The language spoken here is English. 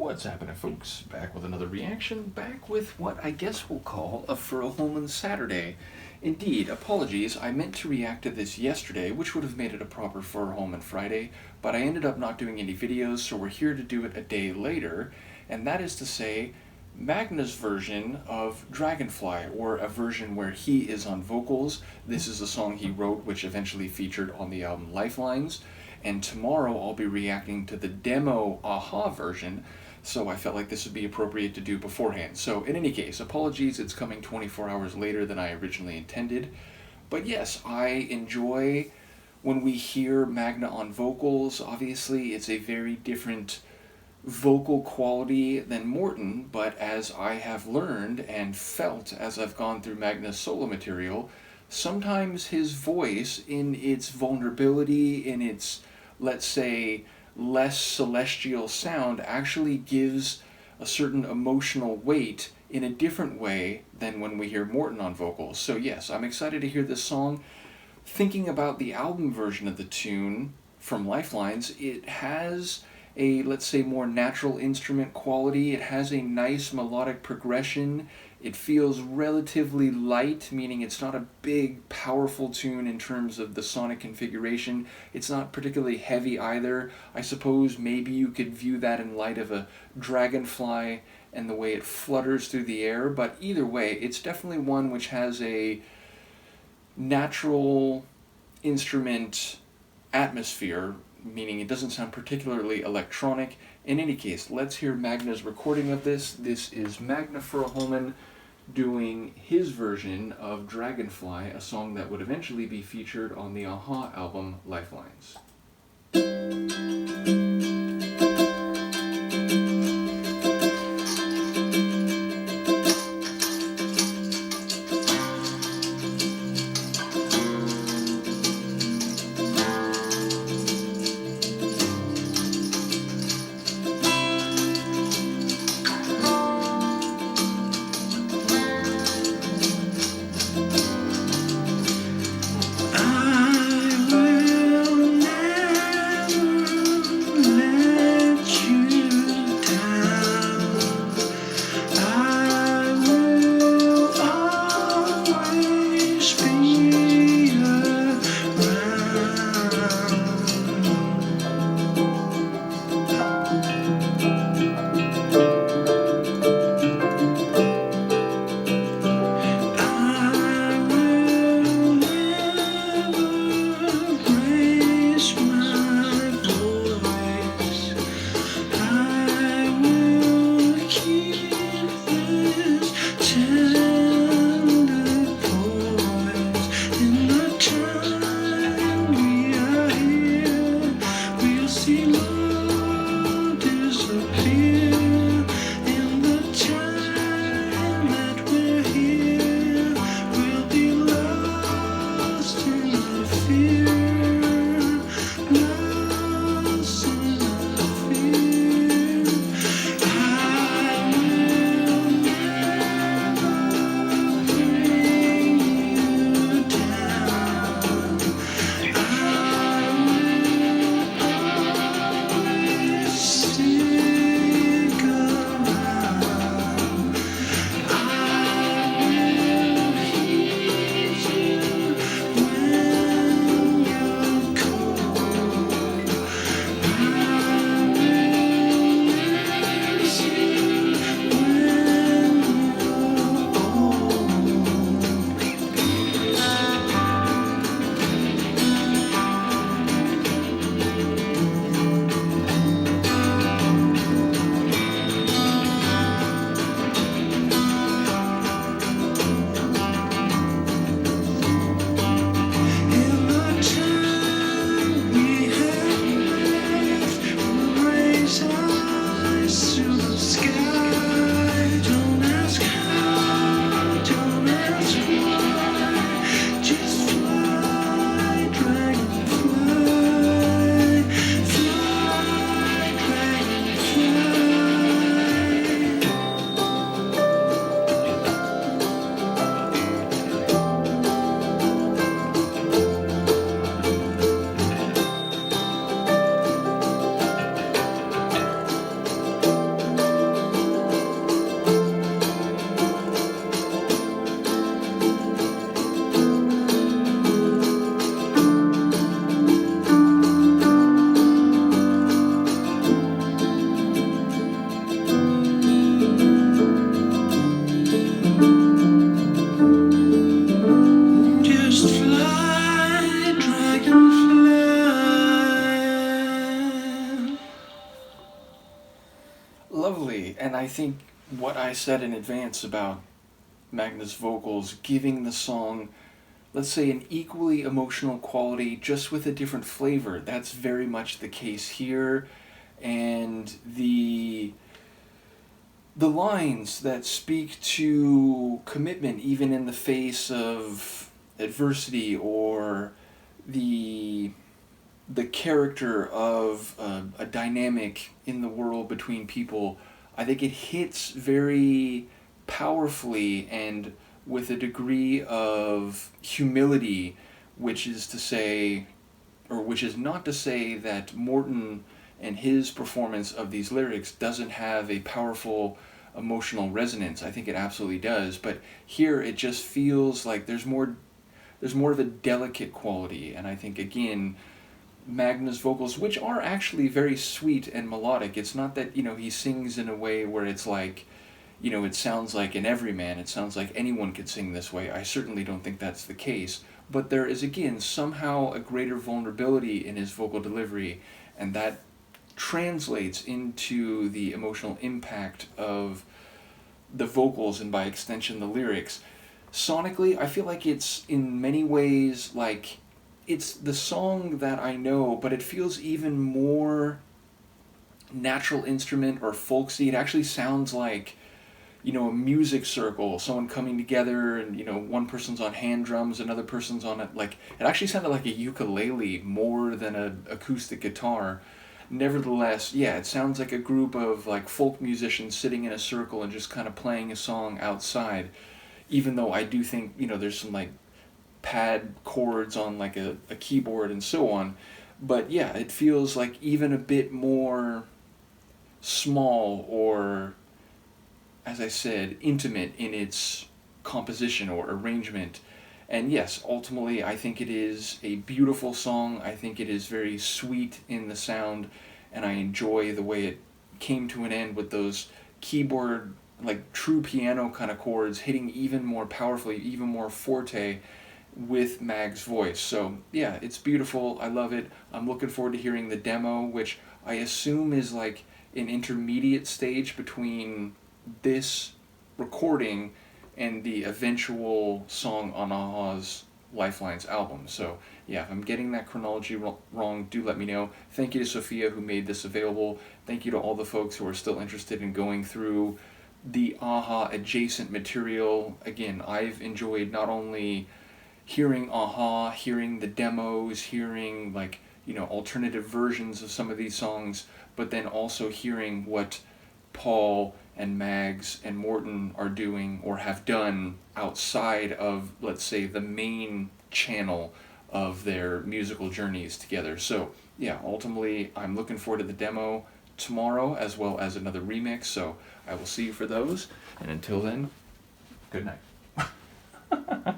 What's happening, folks? Back with another reaction, back with what I guess we'll call a Furuholmen Saturday. Indeed, apologies, I meant to react to this yesterday, which would have made it a proper Furuholmen Friday, but I ended up not doing any videos, so we're here to do it a day later, and that is to say, Magne's version of Dragonfly, or a version where he is on vocals. This is a song he wrote, which eventually featured on the album Lifelines, and tomorrow I'll be reacting to the demo Aha version, so I felt like this would be appropriate to do beforehand. So in any case, apologies, it's coming 24 hours later than I originally intended. But yes, I enjoy when we hear Magne on vocals. Obviously, it's a very different vocal quality than Morten, but as I have learned and felt as I've gone through Magne's solo material, sometimes his voice, in its vulnerability, in its, let's say, less celestial sound, actually gives a certain emotional weight in a different way than when we hear Morten on vocals. So yes, I'm excited to hear this song. Thinking about the album version of the tune from Lifelines, it has a, let's say, more natural instrument quality. It has a nice melodic progression. It feels relatively light, meaning it's not a big, powerful tune in terms of the sonic configuration. It's not particularly heavy either. I suppose maybe you could view that in light of a Dragonfly and the way it flutters through the air, but either way, it's definitely one which has a natural instrument atmosphere, meaning it doesn't sound particularly electronic. In any case, let's hear Magne's recording of this. This is Magne Furuholmen doing his version of Dragonfly, a song that would eventually be featured on the Aha album Lifelines. Lovely. And I think what I said in advance about Magne's vocals giving the song, let's say, an equally emotional quality just with a different flavor, that's very much the case here. And the lines that speak to commitment even in the face of adversity, or the the character of a dynamic in the world between people, I think it hits very powerfully and with a degree of humility, which is to say, or which is not to say that Morton and his performance of these lyrics doesn't have a powerful emotional resonance. I think it absolutely does, but here it just feels like there's more of a delicate quality, and I think again Magna's vocals, which are actually very sweet and melodic. It's not that, he sings in a way where it's like, it sounds like an everyman. It sounds like anyone could sing this way. I certainly don't think that's the case. But there is, again, somehow a greater vulnerability in his vocal delivery, and that translates into the emotional impact of the vocals and by extension the lyrics. Sonically, I feel like it's in many ways like it's the song that I know, but it feels even more natural instrument or folksy. It actually sounds like, a music circle, someone coming together, and one person's on hand drums, another person's on it. Like, it actually sounded like a ukulele more than an acoustic guitar. Nevertheless, yeah, it sounds like a group of like folk musicians sitting in a circle and just kind of playing a song outside. Even though I do think, there's some like pad chords on like a keyboard and so on. But yeah, it feels like even a bit more small, or, as I said, intimate in its composition or arrangement. And yes, ultimately, I think it is a beautiful song. I think it is very sweet in the sound, and I enjoy the way it came to an end with those keyboard, like true piano kind of chords hitting even more powerfully, even more forte with Mag's voice. So yeah, it's beautiful. I love it. I'm looking forward to hearing the demo, which I assume is like an intermediate stage between this recording and the eventual song on Aha's Lifelines album. So yeah, if I'm getting that chronology wrong, do let me know. Thank you to Sophia who made this available. Thank you to all the folks who are still interested in going through the Aha adjacent material. Again, I've enjoyed not only hearing Aha, hearing the demos, hearing like, alternative versions of some of these songs, but then also hearing what Paul and Mags and Morton are doing or have done outside of, let's say, the main channel of their musical journeys together. So yeah, ultimately I'm looking forward to the demo tomorrow as well as another remix, so I will see you for those, and until then, good night.